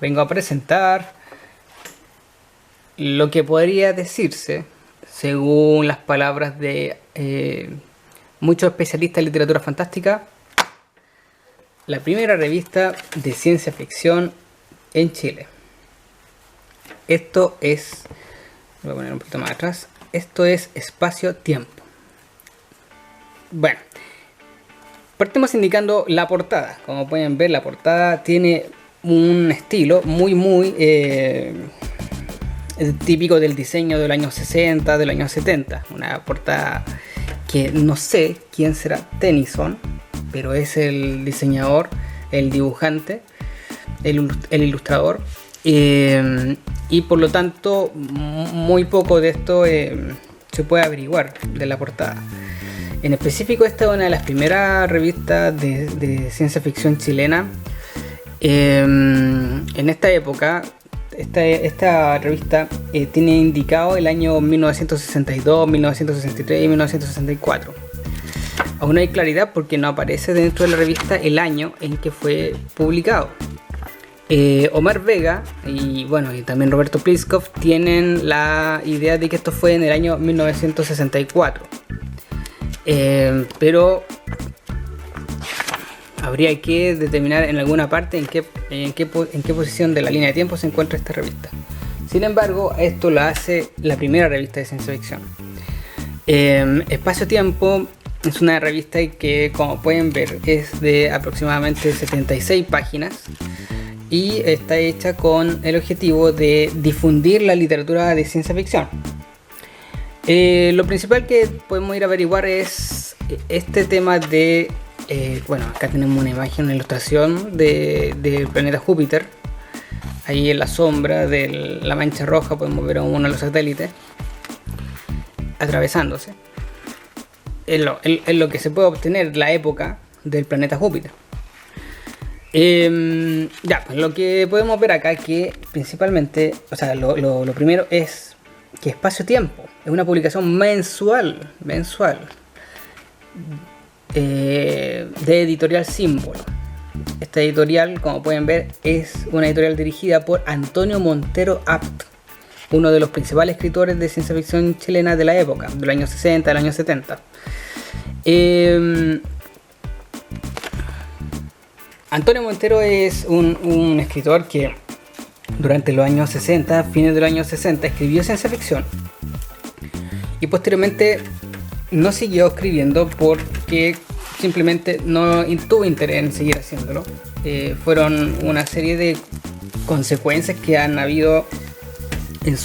vengo a presentar lo que podría decirse, según las palabras de muchos especialistas en literatura fantástica, la primera revista de ciencia ficción en Chile. Esto es, voy a poner un poquito más atrás, esto es Espacio-Tiempo. Bueno, partimos indicando la portada. Como pueden ver, la portada tiene un estilo muy típico del diseño de los años 60, de los años 70. Una portada que no sé quién será Tennyson, pero es el diseñador, el dibujante, el ilustrador. Y por lo tanto, muy poco de esto se puede averiguar de la portada. En específico, esta es una de las primeras revistas de ciencia ficción chilena. En esta época, esta revista tiene indicado el año 1962, 1963 y 1964. Aún no hay claridad porque no aparece dentro de la revista el año en que fue publicado. Omar Vega y también Roberto Pliskov tienen la idea de que esto fue en el año 1964. Pero habría que determinar en alguna parte en qué posición de la línea de tiempo se encuentra esta revista. Sin embargo, esto lo hace la primera revista de ciencia ficción. Espacio-Tiempo es una revista que, como pueden ver, es de aproximadamente 76 páginas y está hecha con el objetivo de difundir la literatura de ciencia ficción. Lo principal que podemos ir a averiguar es este tema de acá tenemos una imagen, una ilustración del planeta Júpiter. Ahí en la sombra de la mancha roja podemos ver a uno de los satélites atravesándose. Es lo que se puede obtener la época del planeta Júpiter. Pues lo que podemos ver acá que principalmente, lo primero es que Espacio-Tiempo es una publicación mensual de editorial Símbolo. Esta editorial, como pueden ver, es una editorial dirigida por Antonio Montero Abt, uno de los principales escritores de ciencia ficción chilena de la época, de los años 60, del año 70. Antonio Montero es un escritor que durante los años 60, fines de los años 60, escribió ciencia ficción y posteriormente no siguió escribiendo porque simplemente no tuvo interés en seguir haciéndolo. Fueron una serie de consecuencias que han habido en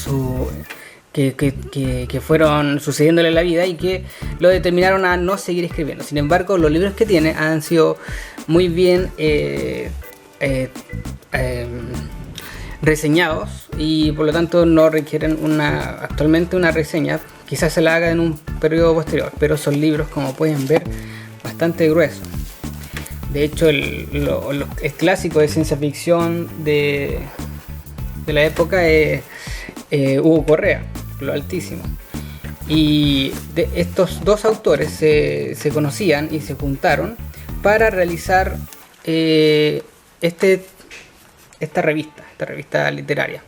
que fueron sucediéndole en la vida y que lo determinaron a no seguir escribiendo. Sin embargo, los libros que tiene han sido muy bien reseñados y por lo tanto no requieren actualmente una reseña. Quizás se la haga en un periodo posterior, pero son libros, como pueden ver, bastante gruesos. De hecho, el clásico de ciencia ficción de la época es Hugo Correa, Lo Altísimo. Y estos dos autores se conocían y se juntaron para realizar esta revista literaria.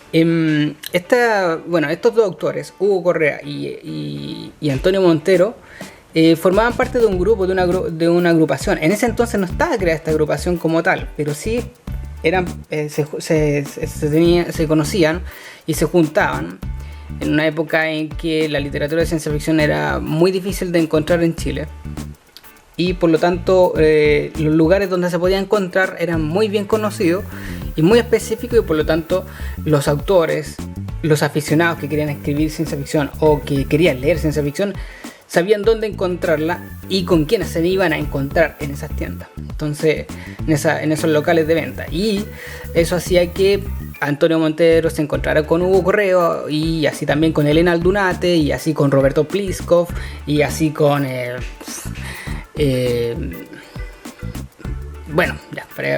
Estos dos autores, Hugo Correa y Antonio Montero, formaban parte de un grupo, de una agrupación. En ese entonces no estaba creada esta agrupación como tal, pero sí se conocían y se juntaban en una época en que la literatura de ciencia ficción era muy difícil de encontrar en Chile. Y por lo tanto los lugares donde se podía encontrar eran muy bien conocidos y muy específicos, y por lo tanto los autores, los aficionados que querían escribir ciencia ficción o que querían leer ciencia ficción sabían dónde encontrarla y con quiénes se iban a encontrar en esas tiendas, entonces en esos locales de venta. Y eso hacía que Antonio Montero se encontrara con Hugo Correa y así también con Elena Aldunate y así con Roberto Pliskov y así con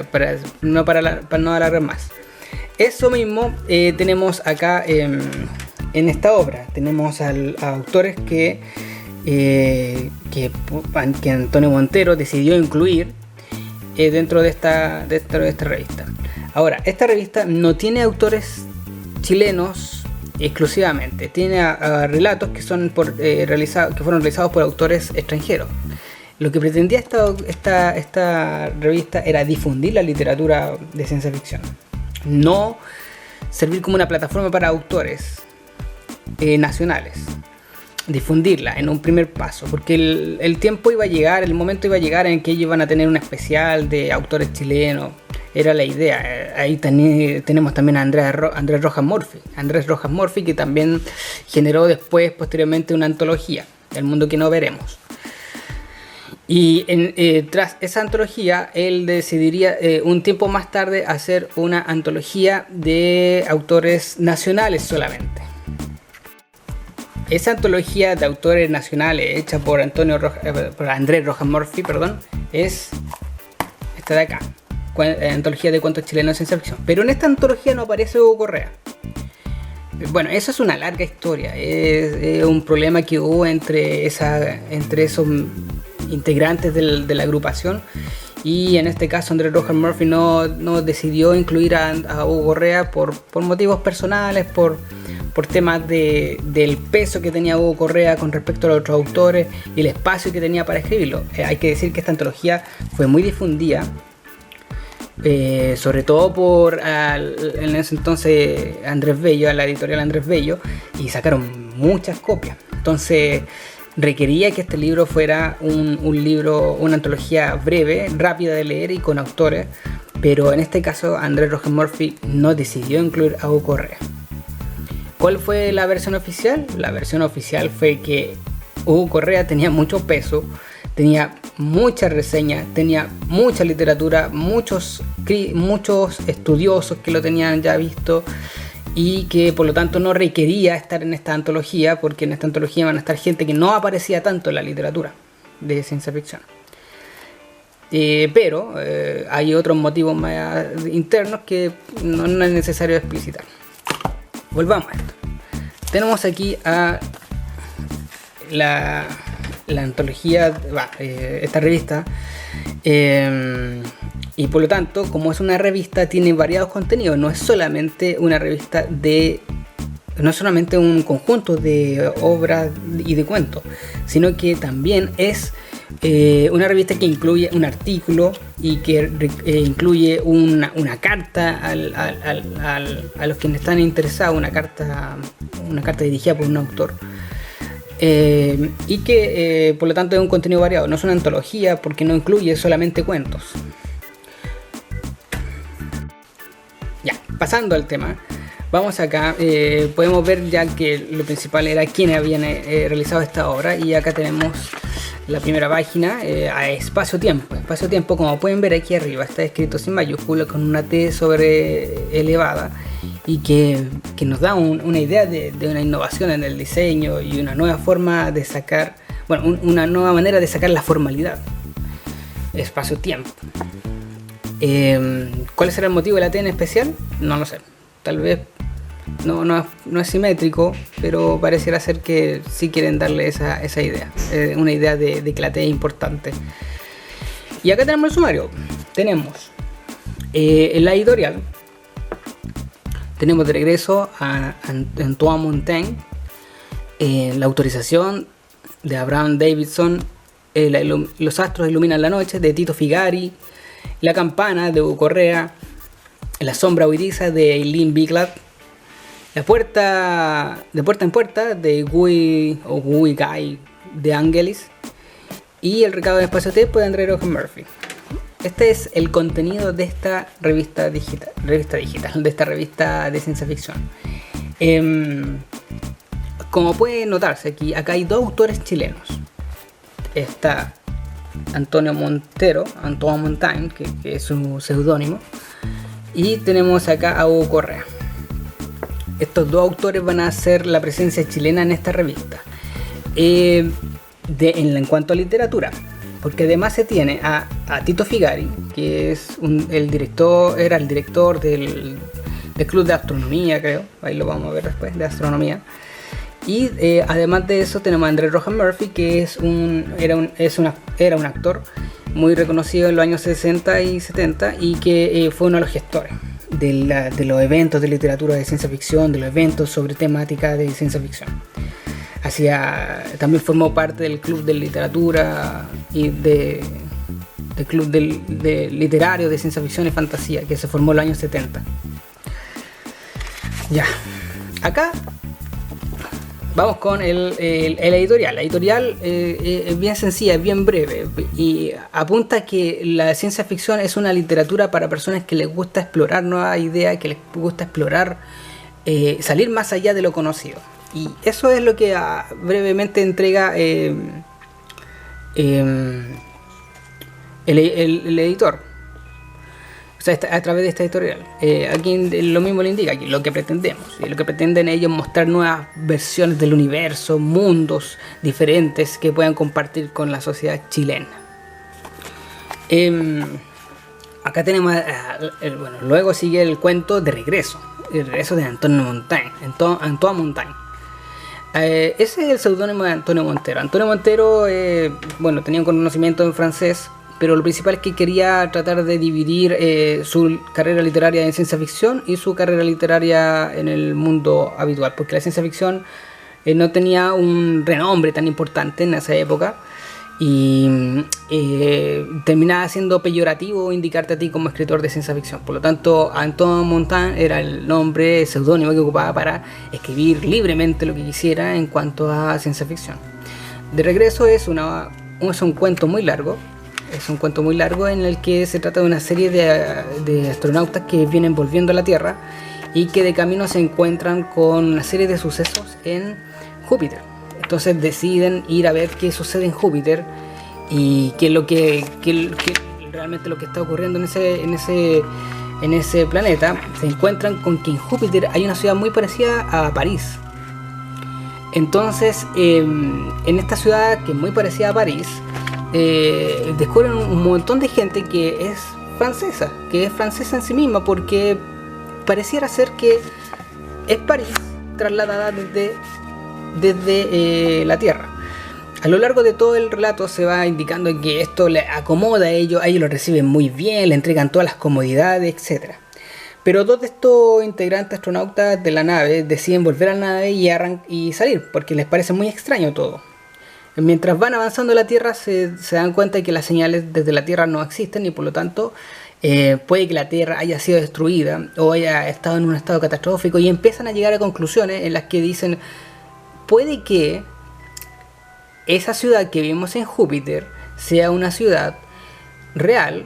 para no alargar más. Eso mismo tenemos acá en esta obra. Tenemos a autores que Antonio Montero decidió incluir dentro de esta revista. Ahora, esta revista no tiene autores chilenos exclusivamente, tiene relatos que son que fueron realizados por autores extranjeros. Lo que pretendía esta revista era difundir la literatura de ciencia ficción, no servir como una plataforma para autores nacionales. Difundirla en un primer paso, porque el tiempo iba a llegar, el momento iba a llegar en que ellos iban a tener un especial de autores chilenos. Era la idea. Ahí tenemos también a Andrés Rojas Morphy, que también generó posteriormente una antología, El mundo que no veremos. Y tras esa antología, él decidiría un tiempo más tarde hacer una antología de autores nacionales solamente. Esa antología de autores nacionales hecha por Andrés Rojas Morphy, es esta de acá, antología de cuentos chilenos de ciencia ficción. Pero en esta antología no aparece Hugo Correa. Bueno, eso es una larga historia. Es un problema que hubo entre esos integrantes de la agrupación. Y en este caso Andrés Rojas Morphy no decidió incluir a Hugo Correa por motivos personales, por temas del peso que tenía Hugo Correa con respecto a los otros autores y el espacio que tenía para escribirlo. Hay que decir que esta antología fue muy difundida, sobre todo por en ese entonces Andrés Bello, la editorial Andrés Bello, y sacaron muchas copias. Entonces requería que este libro fuera un libro, una antología breve, rápida de leer y con autores, pero en este caso Andrés Rojas Morphy no decidió incluir a Hugo Correa. ¿Cuál fue la versión oficial? La versión oficial fue que Hugo Correa tenía mucho peso, tenía muchas reseñas, tenía mucha literatura, muchos estudiosos que lo tenían ya visto, y que por lo tanto no requería estar en esta antología, porque en esta antología van a estar gente que no aparecía tanto en la literatura de ciencia ficción. Pero hay otros motivos más internos que no es necesario explicitar. Volvamos a esto. Tenemos aquí a la antología, esta revista, y por lo tanto, como es una revista, tiene variados contenidos. No es solamente una revista no es solamente un conjunto de obras y de cuentos, sino que también es una revista que incluye un artículo y que incluye una carta a los que están interesados, una carta dirigida por un autor, y que por lo tanto es un contenido variado. No es una antología porque no incluye solamente cuentos. Ya, pasando al tema, vamos acá, podemos ver ya que lo principal era quiénes habían realizado esta obra, y acá tenemos la primera página, a espacio-tiempo. Espacio-tiempo, como pueden ver aquí arriba, está escrito sin mayúscula con una T sobre elevada, y que nos da una idea de una innovación en el diseño y una nueva forma de sacar, una nueva manera de sacar la formalidad. Espacio-tiempo. ¿Cuál será el motivo de la T en especial? No lo sé. Tal vez no es simétrico, pero pareciera ser que sí quieren darle esa idea, una idea de que la T es importante. Y acá tenemos el sumario. Tenemos en la editorial, tenemos de regreso a Antoine Montaigne, la autorización de Abraham Davidson, Los astros iluminan la noche de Tito Figari, La campana de Hugo Correa, La sombra huidiza de Eileen Biglat, La puerta en puerta de Guy de Angelis, y El recado del espacio-tiempo de Andrés Rojas Morphy. Este es el contenido de esta revista digital, de esta revista de ciencia ficción. Como puede notarse acá hay dos autores chilenos. Está Antonio Montaigne, que es su seudónimo, y tenemos acá a Hugo Correa. Estos dos autores van a hacer la presencia chilena en esta revista. En cuanto a literatura, porque además se tiene a Tito Figari, que es era el director del Club de Astronomía, creo, ahí lo vamos a ver después, de astronomía. Y además de eso tenemos a Andrés Rojas Morphy, que era un actor muy reconocido en los años 60 y 70, y que fue uno de los gestores de los eventos de literatura de ciencia ficción, de los eventos sobre temática de ciencia ficción. También formó parte del club de literatura y del club de literario de ciencia ficción y fantasía que se formó en los años 70. Ya, acá vamos con el editorial. La editorial es bien sencilla, es bien breve y apunta que la ciencia ficción es una literatura para personas que les gusta explorar nuevas ideas, que les gusta explorar, salir más allá de lo conocido. Y eso es lo que brevemente entrega el editor. O sea, a través de esta editorial. Aquí lo mismo le indica, aquí lo que pretendemos. Y lo que pretenden ellos mostrar nuevas versiones del universo, mundos diferentes que puedan compartir con la sociedad chilena. Acá tenemos, luego sigue el cuento de Regreso. El regreso de Antonio Montaigne. Antoine Montaigne. Ese es el seudónimo de Antonio Montero. Antonio Montero, tenía un conocimiento en francés, pero lo principal es que quería tratar de dividir su carrera literaria en ciencia ficción y su carrera literaria en el mundo habitual, porque la ciencia ficción no tenía un renombre tan importante en esa época y terminaba siendo peyorativo indicarte a ti como escritor de ciencia ficción. Por lo tanto, Antoine Montaigne era el nombre seudónimo que ocupaba para escribir libremente lo que quisiera en cuanto a ciencia ficción. De Regreso es un cuento muy largo. Es un cuento muy largo en el que se trata de una serie de astronautas que vienen volviendo a la Tierra y que de camino se encuentran con una serie de sucesos en Júpiter. Entonces deciden ir a ver qué sucede en Júpiter y qué es lo que realmente lo que está ocurriendo en ese planeta. Se encuentran con que en Júpiter hay una ciudad muy parecida a París. Entonces, en esta ciudad que es muy parecida a París, descubren un montón de gente que es francesa en sí misma, porque pareciera ser que es París trasladada desde la Tierra. A lo largo de todo el relato se va indicando que esto le acomoda a ellos lo reciben muy bien, le entregan todas las comodidades, etc. Pero dos de estos integrantes astronautas de la nave deciden volver a la nave y salir, porque les parece muy extraño todo. Mientras van avanzando la Tierra se dan cuenta de que las señales desde la Tierra no existen y por lo tanto puede que la Tierra haya sido destruida o haya estado en un estado catastrófico, y empiezan a llegar a conclusiones en las que dicen: puede que esa ciudad que vimos en Júpiter sea una ciudad real,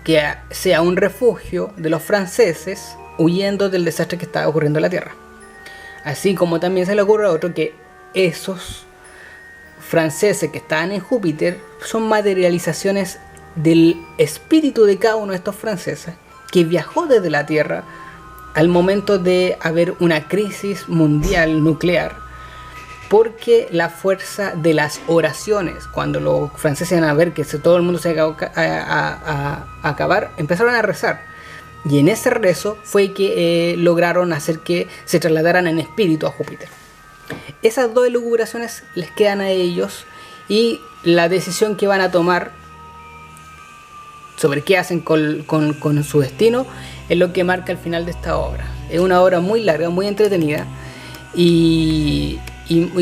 que sea un refugio de los franceses huyendo del desastre que estaba ocurriendo en la Tierra. Así como también se le ocurre a otro que esos franceses que estaban en Júpiter son materializaciones del espíritu de cada uno de estos franceses que viajó desde la Tierra al momento de haber una crisis mundial nuclear, porque la fuerza de las oraciones, cuando los franceses iban a ver que todo el mundo se iba a acabar, empezaron a rezar, y en ese rezo fue que lograron hacer que se trasladaran en espíritu a Júpiter. Esas dos elucubraciones les quedan a ellos, y la decisión que van a tomar sobre qué hacen con su destino es lo que marca el final de esta obra. Es una obra muy larga, muy entretenida y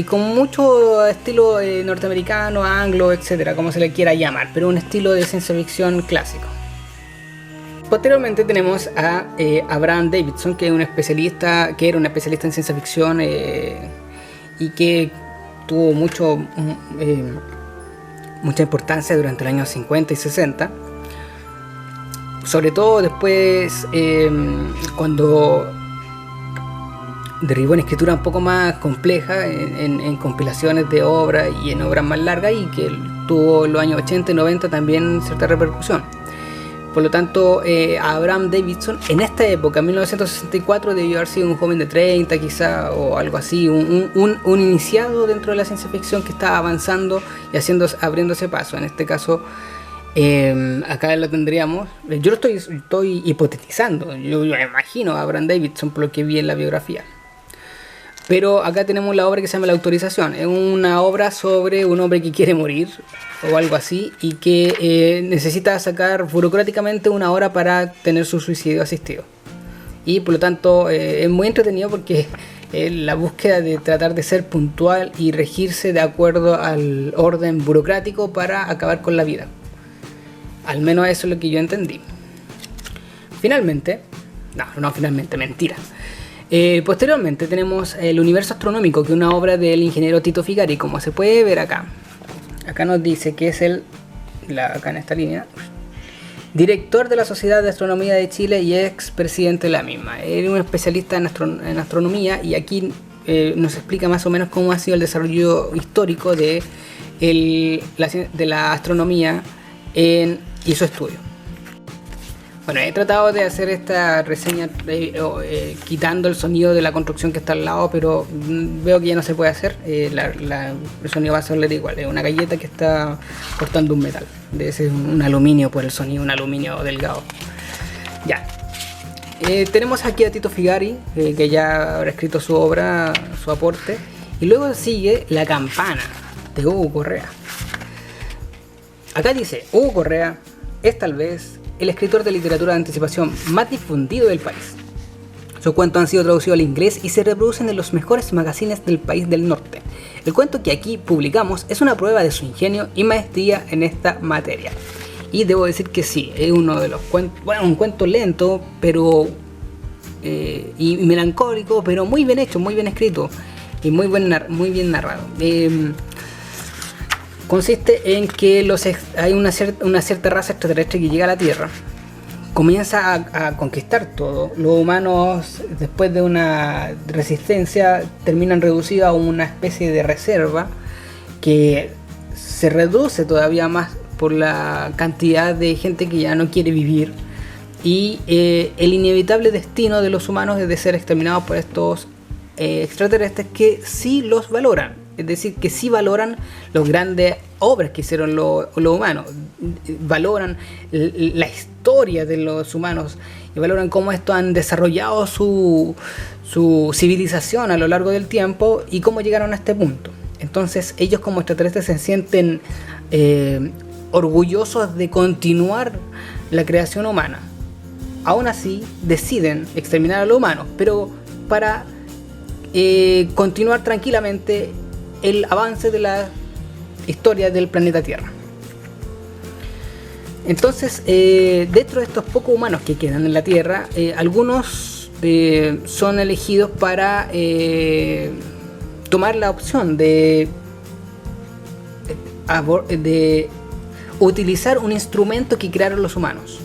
con mucho estilo norteamericano, anglo, etcétera, como se le quiera llamar, pero un estilo de ciencia ficción clásico. Posteriormente tenemos a Abraham Davidson, que era un especialista en ciencia ficción y que tuvo mucha importancia durante los años 50 y 60. Sobre todo después, cuando derivó en escritura un poco más compleja, en compilaciones de obras y en obras más largas, y que tuvo en los años 80 y 90 también cierta repercusión. Por lo tanto, Abraham Davidson en esta época, en 1964, debió haber sido un joven de 30 quizá, o algo así, un iniciado dentro de la ciencia ficción que estaba avanzando y abriéndose paso. En este caso, acá lo tendríamos, yo lo estoy hipotetizando, yo me imagino a Abraham Davidson por lo que vi en la biografía. Pero acá tenemos la obra que se llama La Autorización. Es una obra sobre un hombre que quiere morir o algo así, y que necesita sacar burocráticamente una hora para tener su suicidio asistido. y por lo tanto es muy entretenido porque la búsqueda de tratar de ser puntual y regirse de acuerdo al orden burocrático para acabar con la vida. Al menos eso es lo que yo entendí. Finalmente, finalmente, mentira. Posteriormente tenemos El universo astronómico, que es una obra del ingeniero Tito Figari, como se puede ver acá. Acá nos dice que es acá en esta línea, director de la Sociedad de Astronomía de Chile y ex presidente de la misma. Es un especialista en astronomía, y aquí nos explica más o menos cómo ha sido el desarrollo histórico de la astronomía y su estudio. Bueno, he tratado de hacer esta reseña quitando el sonido de la construcción que está al lado, pero veo que ya no se puede hacer. El sonido va a ser igual. Es una galleta que está cortando un metal. Debe ser un aluminio por el sonido, un aluminio delgado. Ya. Tenemos aquí a Tito Figari, que ya habrá escrito su obra, su aporte. Y luego sigue La campana, de Hugo Correa. Acá dice: Hugo Correa es tal vez el escritor de literatura de anticipación más difundido del país. Sus cuentos han sido traducidos al inglés y se reproducen en los mejores magazines del país del norte. El cuento que aquí publicamos es una prueba de su ingenio y maestría en esta materia. Y debo decir que sí, es uno de los cuentos, un cuento lento, pero y melancólico, pero muy bien hecho, muy bien escrito y muy bien narrado. Consiste en que hay una cierta raza extraterrestre que llega a la Tierra, comienza a conquistar todo. Los humanos, después de una resistencia, terminan reducidos a una especie de reserva que se reduce todavía más por la cantidad de gente que ya no quiere vivir, y el inevitable destino de los humanos es de ser exterminados por estos extraterrestres que sí los valoran. Es decir, que sí valoran las grandes obras que hicieron los humanos, valoran la historia de los humanos y valoran cómo estos han desarrollado su civilización a lo largo del tiempo y cómo llegaron a este punto. Entonces ellos como extraterrestres se sienten orgullosos de continuar la creación humana. Aún así deciden exterminar a los humanos, pero para continuar tranquilamente el avance de la historia del planeta Tierra. Entonces, dentro de estos pocos humanos que quedan en la Tierra, algunos son elegidos para tomar la opción de utilizar un instrumento que crearon los humanos.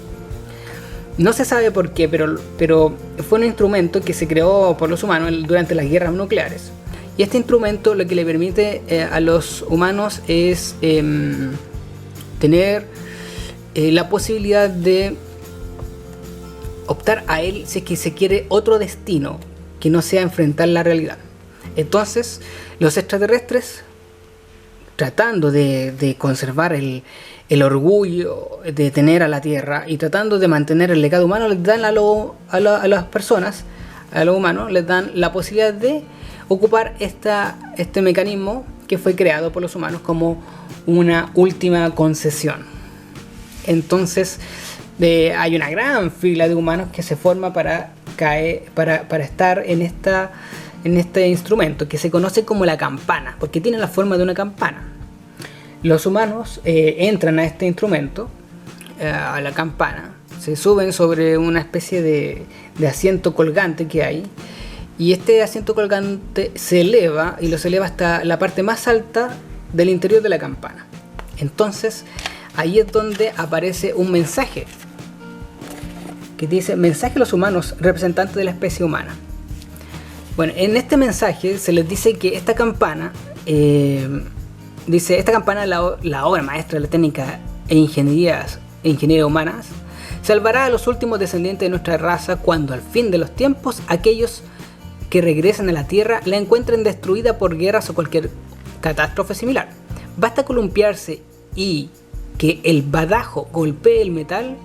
No se sabe por qué, pero fue un instrumento que se creó por los humanos durante las guerras nucleares. Y este instrumento lo que le permite a los humanos es tener la posibilidad de optar a él si es que se quiere otro destino que no sea enfrentar la realidad. Entonces, los extraterrestres, tratando de conservar el orgullo de tener a la Tierra y tratando de mantener el legado humano, les dan a las personas, a los humanos, les dan la posibilidad de ocupar este mecanismo que fue creado por los humanos como una última concesión. Entonces hay una gran fila de humanos que se forma para estar en este instrumento que se conoce como la campana, porque tiene la forma de una campana. Los humanos entran a este instrumento, a la campana, se suben sobre una especie de asiento colgante que hay. Y este asiento colgante se eleva y los eleva hasta la parte más alta del interior de la campana. Entonces, ahí es donde aparece un mensaje que dice: mensaje a los humanos, representantes de la especie humana. Bueno, en este mensaje se les dice que esta campana, la obra maestra de la técnica e ingeniería humanas, salvará a los últimos descendientes de nuestra raza cuando al fin de los tiempos aquellos que regresen a la Tierra la encuentren destruida por guerras o cualquier catástrofe similar. Basta columpiarse y que el badajo golpee el metal,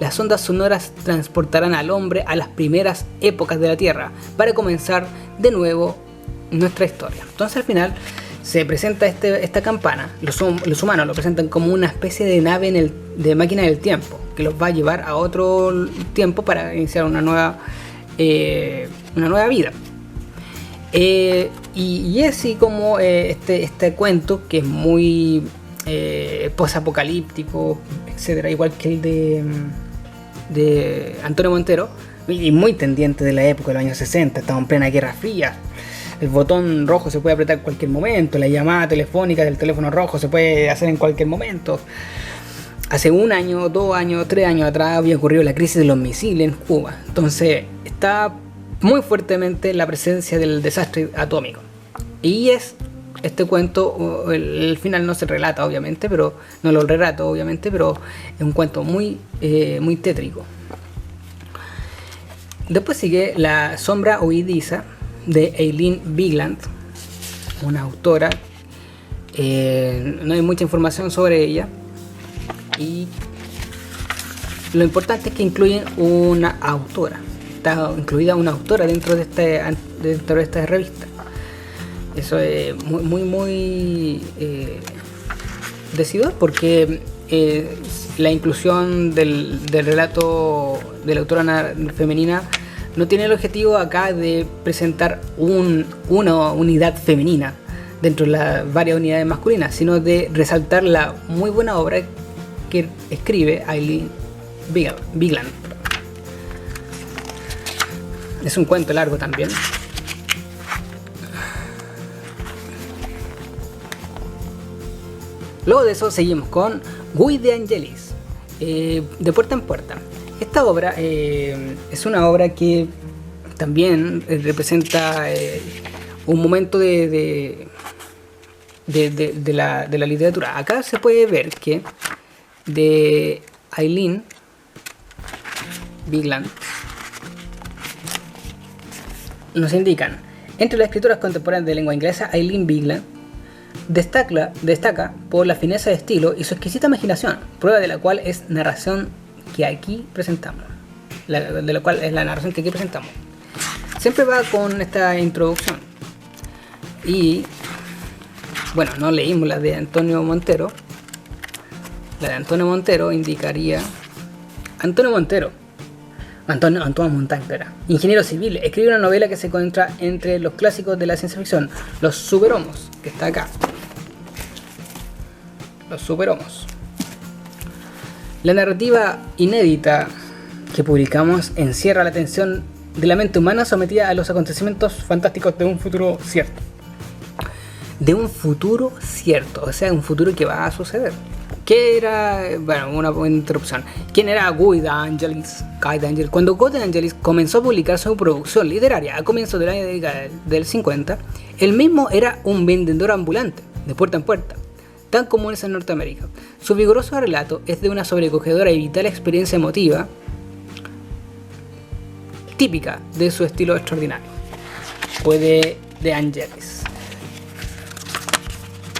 las ondas sonoras transportarán al hombre a las primeras épocas de la Tierra para comenzar de nuevo nuestra historia. Entonces al final se presenta esta campana, los humanos lo presentan como una especie de nave de máquina del tiempo que los va a llevar a otro tiempo para iniciar una nueva una nueva vida. Y es así como este cuento, que es muy posapocalíptico, etcétera, igual que el de Antonio Montero, y muy tendiente de la época de los años 60. Estamos en plena Guerra Fría. El botón rojo se puede apretar en cualquier momento, la llamada telefónica del teléfono rojo se puede hacer en cualquier momento. Hace 1 año, 2 años, 3 años atrás había ocurrido la crisis de los misiles en Cuba. Entonces está muy fuertemente la presencia del desastre atómico. Y es este cuento, el final no se relata obviamente, pero no lo relato obviamente, pero es un cuento muy tétrico. Después sigue La sombra huidiza de Eileen Bigland, una autora. No hay mucha información sobre ella, y lo importante es que incluyen una autora. Está incluida una autora dentro de esta revista. Eso es muy decidor, porque la inclusión del relato de la autora femenina no tiene el objetivo acá de presentar una unidad femenina dentro de las varias unidades masculinas, sino de resaltar la muy buena obra que escribe Eileen Bigland. Es un cuento largo también. Luego de eso seguimos con Guy de Angelis, de Puerta en Puerta. Esta obra es una obra que también representa un momento de la literatura. Acá se puede ver que de Eileen Bigland nos indican: entre las escritoras contemporáneas de lengua inglesa, Eileen Bigland destaca por la fineza de estilo y su exquisita imaginación, prueba de la cual es narración que aquí presentamos. Siempre va con esta introducción. Y bueno, no leímos la de Antonio Montero. La de Antonio Montero indicaría Antonio Montaigne, ingeniero civil, escribe una novela que se encuentra entre los clásicos de la ciencia ficción, Los Superhomos, que está acá. Los Superhomos. La narrativa inédita que publicamos encierra la atención de la mente humana sometida a los acontecimientos fantásticos de un futuro cierto. De un futuro cierto, o sea, un futuro que va a suceder. ¿Qué era? Bueno, una buena interrupción. ¿Quién era Guy de Angelis? Cuando Guy de Angelis comenzó a publicar su producción literaria a comienzos de la década del 50, él mismo era un vendedor ambulante, de puerta en puerta, tan comunes en Norteamérica. Su vigoroso relato es de una sobrecogedora y vital experiencia emotiva, típica de su estilo extraordinario. Fue de Angelis.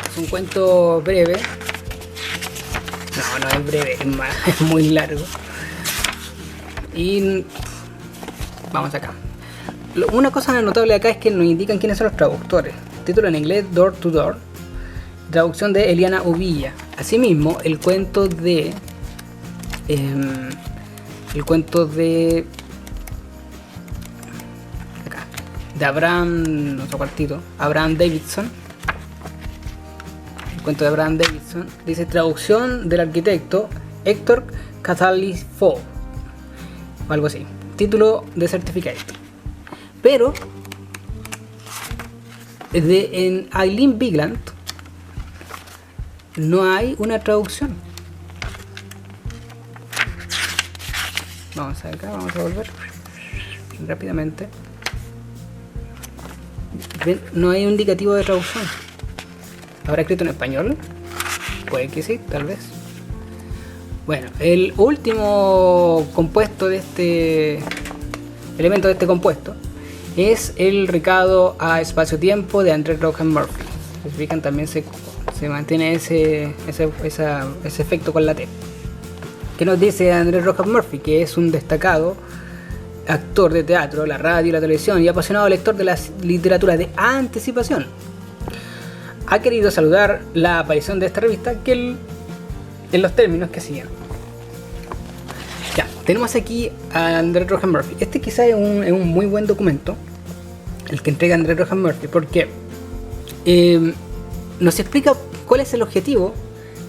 Es un cuento breve. No es breve, es muy largo. Y vamos acá. Una cosa notable acá es que nos indican quiénes son los traductores. Título en inglés: Door to Door. Traducción de Eliana Uvilla. Asimismo, el cuento de Abraham, otro cuartito, Abraham Davidson. El cuento de Abraham Davidson dice: traducción del arquitecto Héctor Catalifo, o algo así. Título de certificado. Pero en Eileen Bigland no hay una traducción. Vamos acá, vamos a volver rápidamente. ¿Ven? No hay un indicativo de traducción. ¿Habrá escrito en español? Puede que sí, tal vez. Bueno, el último compuesto de este elemento de este compuesto es el recado a espacio-tiempo de André Rohan Murphy. Si se fijan, también se mantiene ese efecto con la T. ¿Qué nos dice André Rohan Murphy? Que es un destacado actor de teatro, la radio y la televisión y apasionado lector de la literatura de anticipación. Ha querido saludar la aparición de esta revista en los términos que siguen. Ya, tenemos aquí a André Rohan Murphy. Este quizás es un muy buen documento, el que entrega André Rohan Murphy, porque nos explica cuál es el objetivo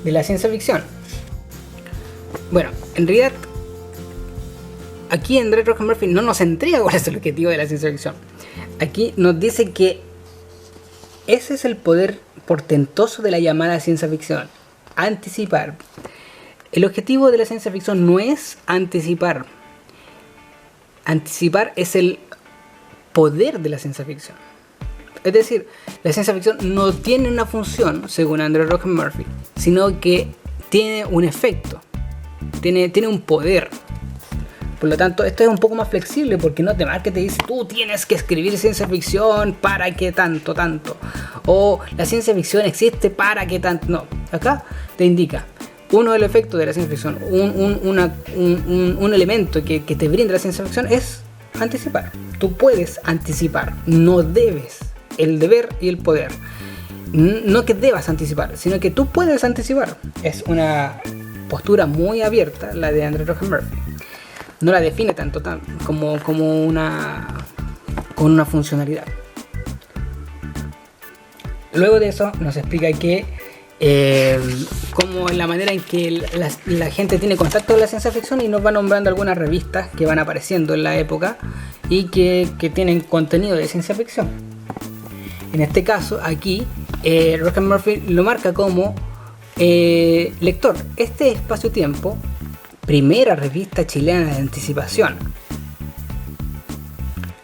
de la ciencia ficción. Bueno, en realidad aquí André Rohan Murphy no nos entrega cuál es el objetivo de la ciencia ficción. Aquí nos dice que ese es el poder portentoso de la llamada ciencia ficción: anticipar. El objetivo de la ciencia ficción no es anticipar. Anticipar es el poder de la ciencia ficción. Es decir, la ciencia ficción no tiene una función, según André Rohan Murphy, sino que tiene un efecto, tiene un poder. Por lo tanto, esto es un poco más flexible, porque no te marca, te dice tú tienes que escribir ciencia ficción para que tanto, o la ciencia ficción existe para que tanto. No, acá te indica uno del efecto de la ciencia ficción, un elemento que te brinda la ciencia ficción es anticipar. Tú puedes anticipar, no debes. El deber y el poder. No que debas anticipar, sino que tú puedes anticipar. Es una postura muy abierta la de André Rohan Murphy. No la define tanto como con una funcionalidad. Luego de eso nos explica que como la manera en que la gente tiene contacto con la ciencia ficción, y nos va nombrando algunas revistas que van apareciendo en la época y que tienen contenido de ciencia ficción. En este caso, aquí, Rohan Murphy lo marca como lector. Este Espacio-Tiempo, primera revista chilena de anticipación.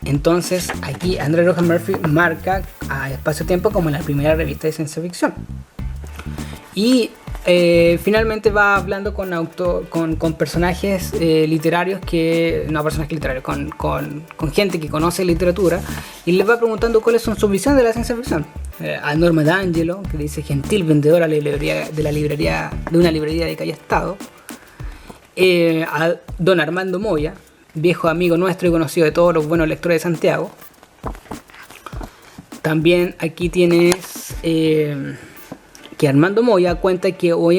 Entonces, aquí André Rohan Murphy marca a Espacio-Tiempo como la primera revista de ciencia ficción. Y finalmente va hablando con personajes literarios con gente que conoce literatura, y les va preguntando cuáles son sus visiones de la ciencia ficción. A Norma D'Angelo, que dice gentil vendedora de una librería de Calle Estado. A don Armando Moya, viejo amigo nuestro y conocido de todos los buenos lectores de Santiago. También aquí tienes que Armando Moya cuenta que hoy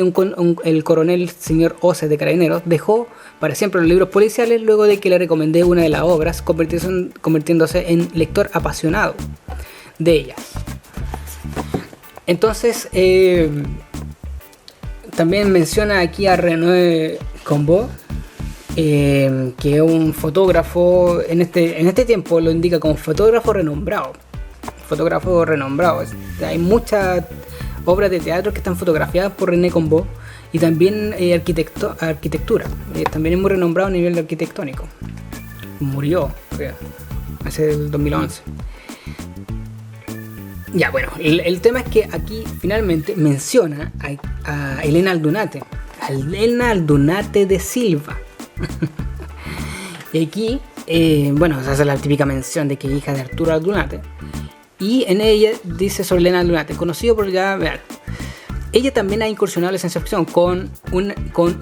el coronel señor Oce de Carabineros dejó para siempre los libros policiales luego de que le recomendé una de las obras, convirtiéndose en lector apasionado de ellas. Entonces, también menciona aquí a René Combeau, que es un fotógrafo, en este tiempo lo indica como fotógrafo renombrado. Hay muchas obras de teatro que están fotografiadas por René Combeau, y también arquitectura. También es muy renombrado a nivel arquitectónico. Murió, creo, hace el 2011. Ya, bueno, el tema es que aquí finalmente menciona a Elena Aldunate. A Elena Aldunate de Silva. Y aquí, bueno, se hace la típica mención de que es hija de Arturo Aldunate. Y en ella dice sobre Elena Aldunate, conocido por vean, ella también ha incursionado en la ciencia ficción con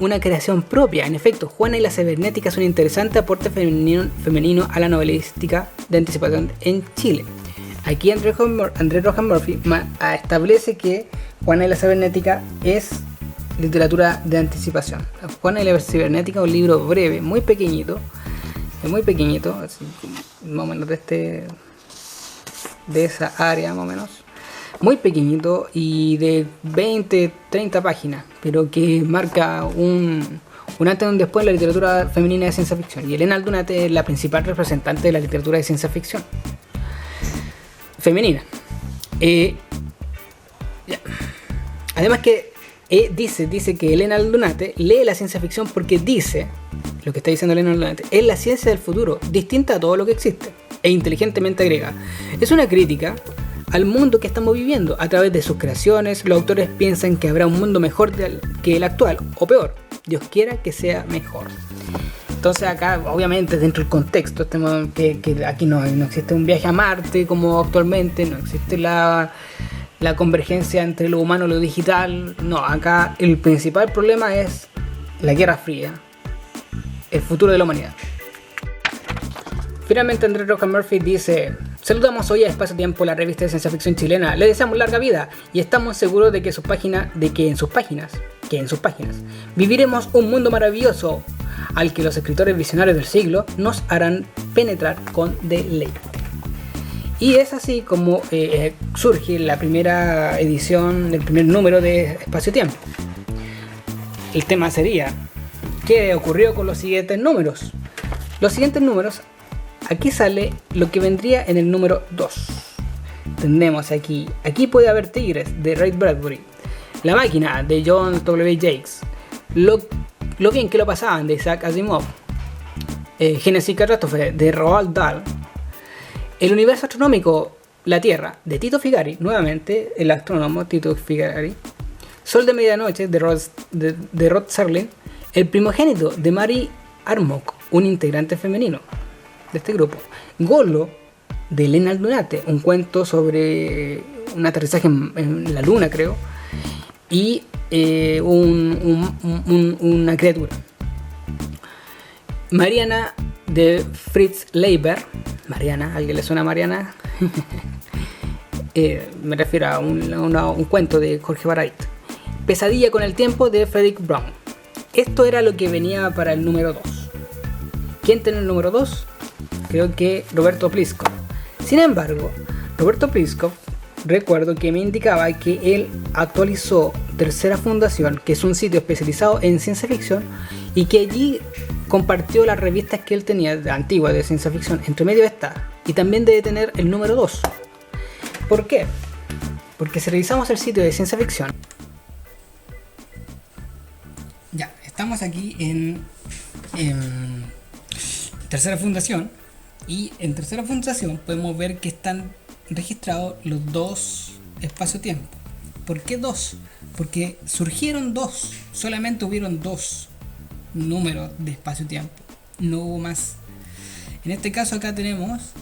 una creación propia. En efecto, Juana y la Cibernética es un interesante aporte femenino a la novelística de anticipación en Chile. Aquí André Rohan Murphy establece que Juana y la Cibernética es literatura de anticipación. Juana y la Cibernética es un libro breve, muy pequeñito, así, más o menos de esa área, más o menos. Muy pequeñito y de 20, 30 páginas, pero que marca un antes y un después en la literatura femenina de ciencia ficción. Y Elena Aldunate es la principal representante de la literatura de ciencia ficción femenina. Además que dice que Elena Aldunate lee la ciencia ficción porque dice, lo que está diciendo Elena Aldunate, es la ciencia del futuro, distinta a todo lo que existe. E inteligentemente agrega, es una crítica al mundo que estamos viviendo. A través de sus creaciones, los autores piensan que habrá un mundo mejor que el actual, o peor, Dios quiera que sea mejor. Entonces acá, obviamente, dentro del contexto, que aquí no existe un viaje a Marte como actualmente, no existe la convergencia entre lo humano y lo digital. No, acá el principal problema es la Guerra Fría, el futuro de la humanidad. Finalmente André Rohan Murphy dice: saludamos hoy a Espacio-Tiempo, la revista de ciencia ficción chilena. Le deseamos larga vida y estamos seguros de que en sus páginas viviremos un mundo maravilloso. al que los escritores visionarios del siglo nos harán penetrar con deleite. Y es así como surge la primera edición, el primer número de Espacio-Tiempo. El tema sería, ¿qué ocurrió con los siguientes números? Los siguientes números, aquí sale lo que vendría en el número 2. Tenemos aquí puede haber tigres, de Ray Bradbury. La máquina, de John W. Jakes. Lo bien que lo pasaban, de Isaac Asimov. Génesis y Catástrofe, de Roald Dahl. El universo astronómico, la Tierra, de Tito Figari, nuevamente el astrónomo Tito Figari. Sol de Medianoche, de Rod Serling. El primogénito, de Mary Armok, un integrante femenino de este grupo. Golo, de Elena Aldunate, un cuento sobre un aterrizaje en la luna, creo. Y una criatura. Mariana, de Fritz Leiber. Mariana, ¿a alguien le suena a Mariana? Me refiero a un cuento de Jorge Barait. Pesadilla con el tiempo, de Frederick Brown. Esto era lo que venía para el número 2. ¿Quién tiene el número 2? Creo que Roberto Pliskov. Sin embargo, Roberto Pliskov, recuerdo que me indicaba que él actualizó Tercera Fundación, que es un sitio especializado en ciencia ficción, y que allí compartió las revistas que él tenía de antiguas de ciencia ficción. Entre medio está, y también debe tener el número 2. ¿Por qué? Porque si revisamos el sitio de ciencia ficción, ya, estamos aquí en Tercera Fundación, y en Tercera Fundación podemos ver que están registrados los 2 espacio-tiempo. ¿Por qué 2? Porque surgieron 2, solamente hubieron 2 números de espacio-tiempo, no hubo más. En este caso acá tenemos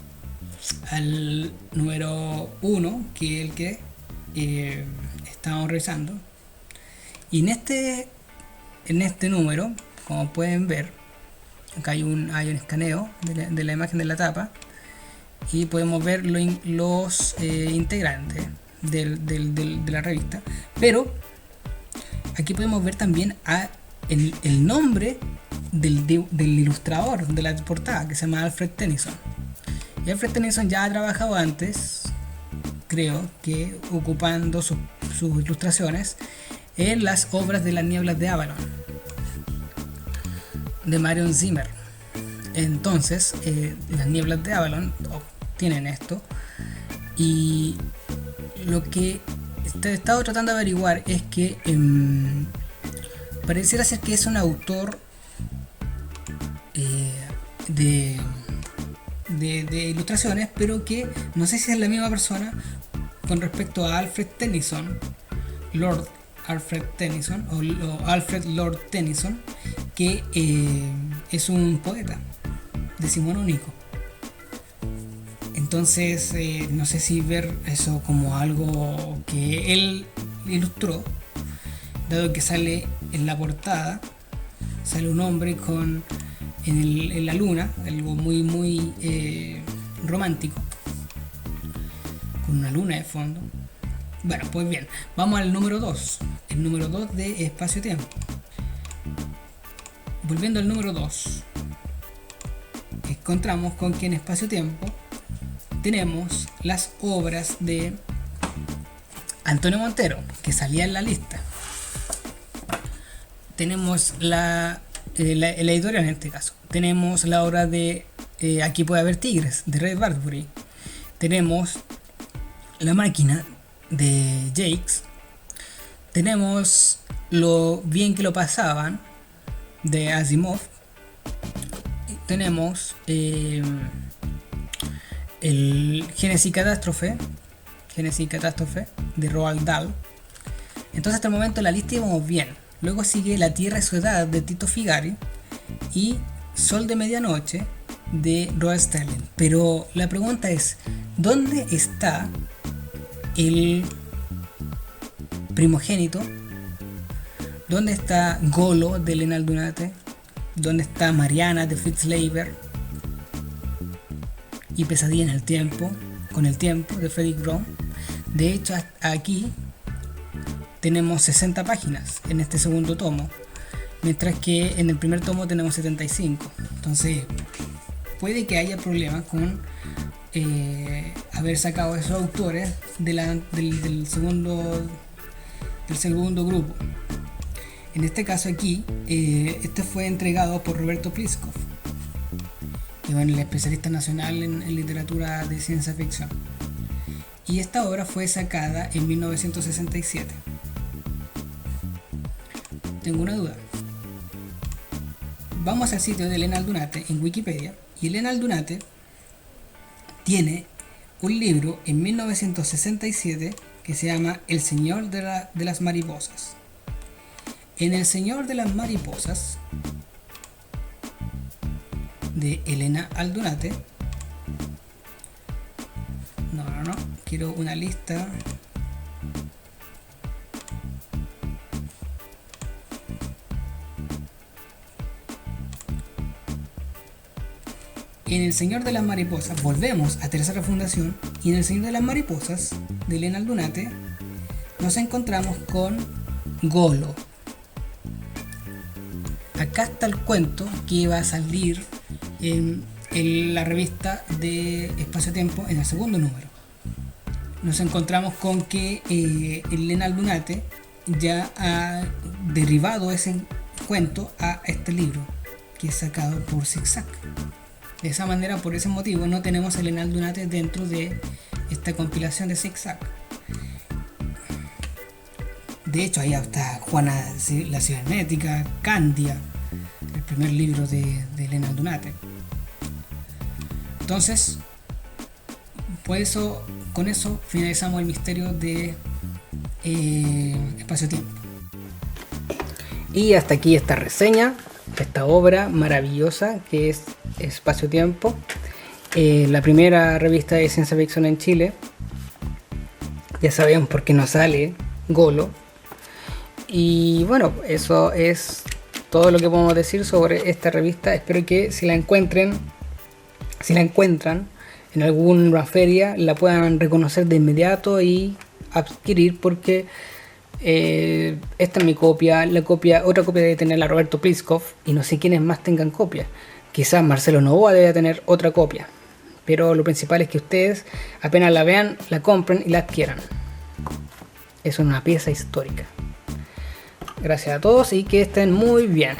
al número 1, que es el que estamos revisando, y en este número, como pueden ver, acá hay un escaneo de la imagen de la tapa, y podemos ver los integrantes de la revista. Pero aquí podemos ver también el nombre del ilustrador de la portada, que se llama Alfred Tennyson. Y Alfred Tennyson ya ha trabajado antes, creo que ocupando sus ilustraciones en las obras de Las Nieblas de Avalon, de Marion Zimmer. Entonces, Las Nieblas de Avalon tienen esto, y lo que he estado tratando de averiguar es que pareciera ser que es un autor de ilustraciones, pero que no sé si es la misma persona con respecto a Alfred Tennyson, Lord Alfred Tennyson, o Alfred Lord Tennyson, que es un poeta decimonónico. Entonces no sé si ver eso como algo que él ilustró, dado que sale en la portada, sale un hombre en la luna, algo muy romántico, con una luna de fondo. Bueno, pues bien, vamos al número 2, el número 2 de Espacio-Tiempo. Volviendo al número 2, encontramos con que en Espacio-Tiempo tenemos las obras de Antonio Montero, que salía en la lista. Tenemos la editorial en este caso. Tenemos la obra de Aquí puede haber tigres, de Ray Bradbury. Tenemos La máquina, de Jakes. Tenemos Lo bien que lo pasaban, de Asimov. Tenemos el Génesis y Catástrofe, de Roald Dahl. Entonces hasta el momento la lista íbamos bien. Luego sigue La Tierra y su edad, de Tito Figari, y Sol de Medianoche, de Rod Serling. Pero la pregunta es, ¿dónde está el primogénito? ¿Dónde está Golo, de Elena Aldunate? ¿Dónde está Mariana, de Fritz Leiber? Y Pesadilla con el tiempo, de Frederick Brown. De hecho, aquí tenemos 60 páginas en este segundo tomo, mientras que en el primer tomo tenemos 75. Entonces puede que haya problemas con haber sacado a esos autores del segundo grupo. En este caso aquí, este fue entregado por Roberto Pliskov, que es el especialista nacional en literatura de ciencia ficción. Y esta obra fue sacada en 1967. Tengo una duda. Vamos al sitio de Elena Aldunate en Wikipedia, y Elena Aldunate tiene un libro en 1967 que se llama El Señor de las Mariposas. En El Señor de las Mariposas, de Elena Aldunate, no, quiero una lista. En El Señor de las Mariposas, volvemos a Tercera Fundación, y en El Señor de las Mariposas, de Elena Aldunate, nos encontramos con Golo. Acá está el cuento que iba a salir en la revista de Espacio Tiempo en el segundo número. Nos encontramos con que Elena Aldunate ya ha derivado ese cuento a este libro, que es sacado por Zig-Zag. De esa manera, por ese motivo, no tenemos a Elena Aldunate dentro de esta compilación de Zig-Zag. De hecho, ahí está Juana la Cibernética, Candia, el primer libro de Elena Aldunate. Entonces, con eso finalizamos el misterio de Espacio-Tiempo. Y hasta aquí esta reseña, esta obra maravillosa que es Espacio-Tiempo, la primera revista de ciencia ficción en Chile. Ya sabemos por qué no sale Golo. Y bueno, eso es todo lo que podemos decir sobre esta revista. Espero que si la encuentran en alguna feria, la puedan reconocer de inmediato y adquirir, porque esta es mi copia. Otra copia debe tener la Roberto Pliskov, y no sé quiénes más tengan copia. Quizás Marcelo Novoa debe tener otra copia, pero lo principal es que ustedes apenas la vean, la compren y la adquieran. Es una pieza histórica. Gracias a todos y que estén muy bien.